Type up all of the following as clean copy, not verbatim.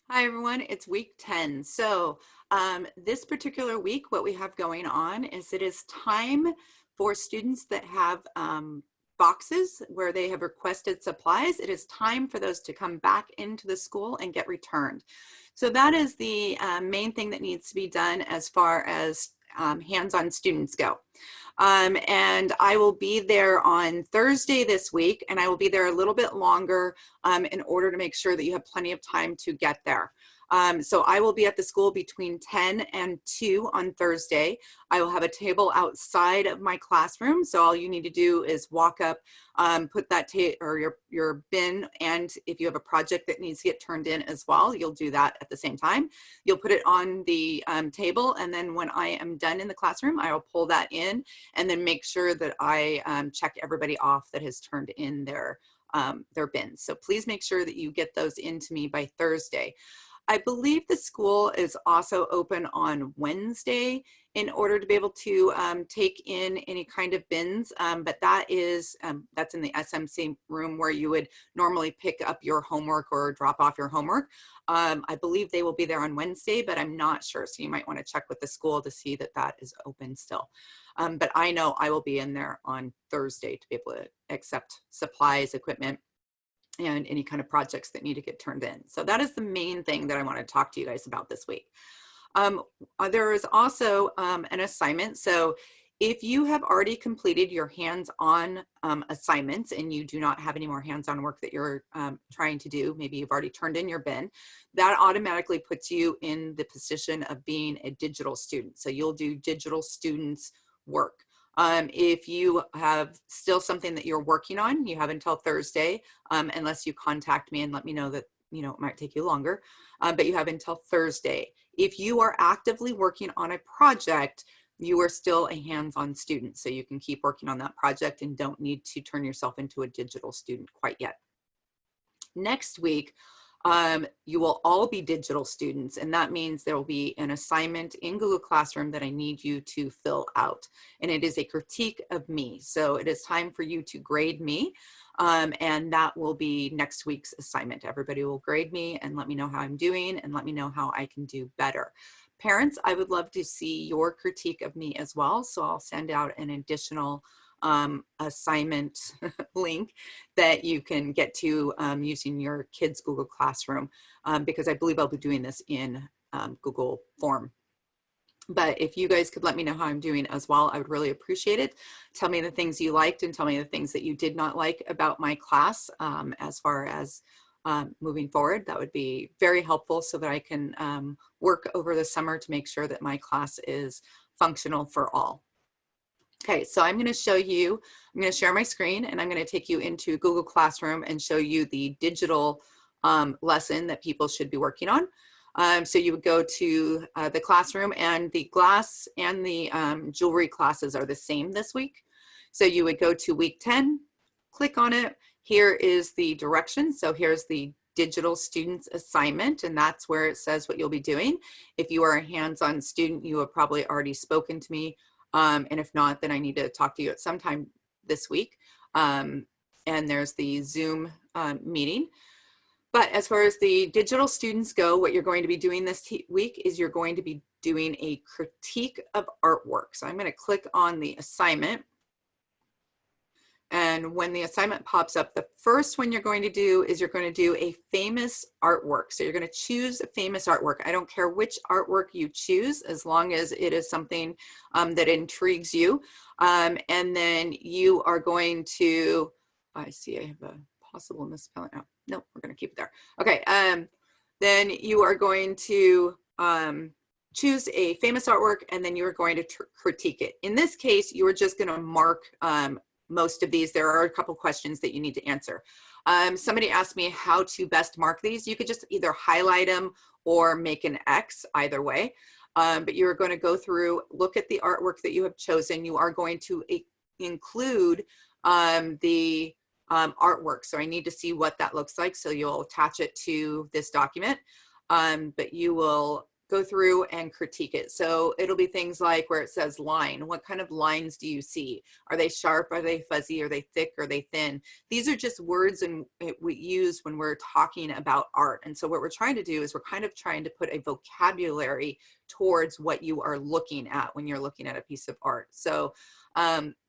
Hi everyone, it's week 10. So this particular week, what we have going on is it is time for students that have boxes where they have requested supplies. It is time for those to come back into the school and get returned. So that is the main thing that needs to be done as far as hands-on students go. And I will be there on Thursday this week, and I will be there a little bit longer in order to make sure that you have plenty of time to get there. So I will be at the school between 10 and 2 on Thursday. I will have a table outside of my classroom. So all you need to do is walk up, put that or your bin, and if you have a project that needs to get turned in as well, you'll do that at the same time. You'll put it on the table, and then when I am done in the classroom, I will pull that in and then make sure that I check everybody off that has turned in their bins. So please make sure that you get those into me by Thursday. I believe the school is also open on Wednesday in order to be able to take in any kind of bins, but that's in the SMC room where you would normally pick up your homework or drop off your homework. I believe they will be there on Wednesday, but I'm not sure, so you might want to check with the school to see that that is open still. But I know I will be in there on Thursday to be able to accept supplies, equipment, and any kind of projects that need to get turned in. So that is the main thing that I want to talk to you guys about this week. There is also an assignment. So if you have already completed your hands-on assignments and you do not have any more hands-on work that you're trying to do, maybe you've already turned in your bin, that automatically puts you in the position of being a digital student. So you'll do digital students work. If you have still something that you're working on, you have until Thursday, unless you contact me and let me know that, you know, it might take you longer, but you have until Thursday. If you are actively working on a project, you are still a hands-on student, so you can keep working on that project and don't need to turn yourself into a digital student quite yet. Next week, you will all be digital students, and that means there will be an assignment in Google Classroom that I need you to fill out, and it is a critique of me. So it is time for you to grade me, and that will be next week's assignment. Everybody will grade me and let me know how I'm doing and let me know how I can do better. Parents, I would love to see your critique of me as well, so I'll send out an additional assignment link that you can get to using your kids' Google Classroom, because I believe I'll be doing this in Google Form. But if you guys could let me know how I'm doing as well, I would really appreciate it. Tell me the things you liked and tell me the things that you did not like about my class as far as moving forward. That would be very helpful so that I can work over the summer to make sure that my class is functional for all. Okay, so I'm going to show you, I'm going to share my screen and I'm going to take you into Google Classroom and show you the digital lesson that people should be working on. So you would go to the classroom, and the glass and the jewelry classes are the same this week. So you would go to week 10, click on it. Here is the directions. So here's the digital students assignment, and that's where it says what you'll be doing. If you are a hands-on student, you have probably already spoken to me. And if not, then I need to talk to you at some time this week. And there's the Zoom meeting. But as far as the digital students go, what you're going to be doing this week is you're going to be doing a critique of artwork. So I'm going to click on the assignment. And when the assignment pops up, the first one you're going to do is you're going to do a famous artwork. So you're going to choose a famous artwork. I don't care which artwork you choose, as long as it is something that intrigues you. And then you are going to, I see I have a possible misspelling. Oh, no, we're going to keep it there. Okay. Then you are going to choose a famous artwork, and then you're going to critique it. In this case, you are just going to mark most of these. There are a couple questions that you need to answer. Somebody asked me how to best mark these. You could just either highlight them or make an X, either way. But you're going to go through, look at the artwork that you have chosen. You are going to include the artwork. So I need to see what that looks like. So you'll attach it to this document. But you will go through and critique it. So it'll be things like where it says line, what kind of lines do you see? Are they sharp? Are they fuzzy? Are they thick? Are they thin? These are just words and we use when we're talking about art. And so what we're trying to do is we're kind of trying to put a vocabulary towards what you are looking at when you're looking at a piece of art. So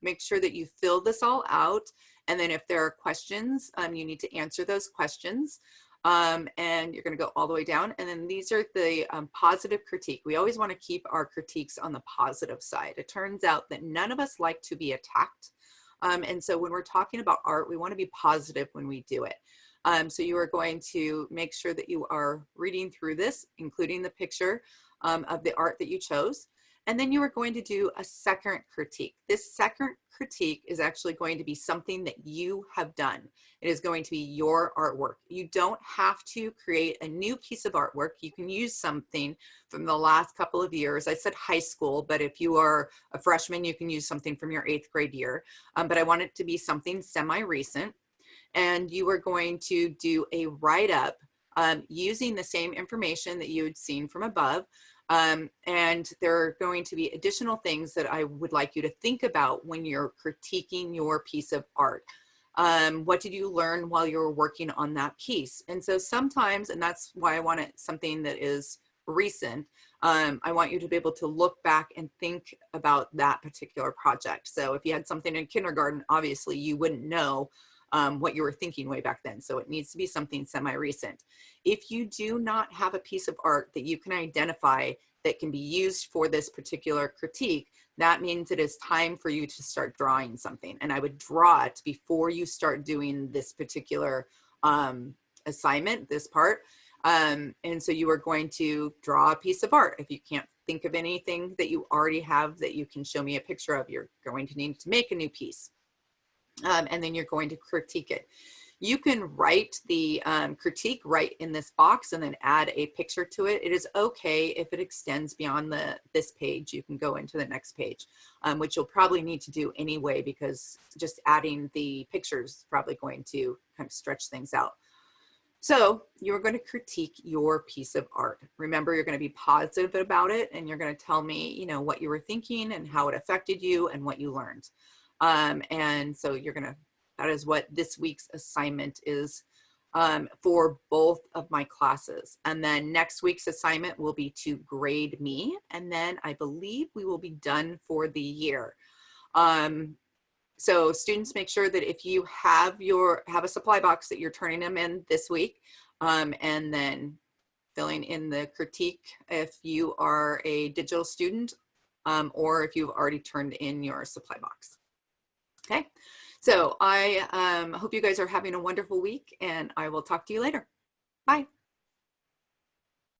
make sure that you fill this all out. And then if there are questions, you need to answer those questions. And you're going to go all the way down. And then these are the positive critique. We always want to keep our critiques on the positive side. It turns out that none of us like to be attacked. And so when we're talking about art, we want to be positive when we do it. So you are going to make sure that you are reading through this, including the picture of the art that you chose. And then you are going to do a second critique. This second critique is actually going to be something that you have done. It is going to be your artwork. You don't have to create a new piece of artwork. You can use something from the last couple of years. I said high school, but if you are a freshman, you can use something from your 8th grade year. But I want it to be something semi-recent. And you are going to do a write-up using the same information that you had seen from above. And there are going to be additional things that I would like you to think about when you're critiquing your piece of art. What did you learn while you were working on that piece? And so sometimes, and that's why I want it something that is recent, I want you to be able to look back and think about that particular project. So if you had something in kindergarten, obviously you wouldn't know what you were thinking way back then. So it needs to be something semi-recent. If you do not have a piece of art that you can identify that can be used for this particular critique, that means it is time for you to start drawing something. And I would draw it before you start doing this particular assignment, this part. And so you are going to draw a piece of art. If you can't think of anything that you already have that you can show me a picture of, you're going to need to make a new piece. And then you're going to critique it. You can write the critique right in this box and then add a picture to it. It is okay if it extends beyond this page. You can go into the next page, which you'll probably need to do anyway, because just adding the pictures is probably going to kind of stretch things out. So you're going to critique your piece of art. Remember, you're going to be positive about it, and you're going to tell me, you know, what you were thinking and how it affected you and what you learned. And so you're gonna, that is what this week's assignment is for both of my classes. And then next week's assignment will be to grade me. And then I believe we will be done for the year. So students, make sure that if you have a supply box that you're turning them in this week, and then filling in the critique if you are a digital student, or if you've already turned in your supply box. Okay, so I hope you guys are having a wonderful week, and I will talk to you later. Bye.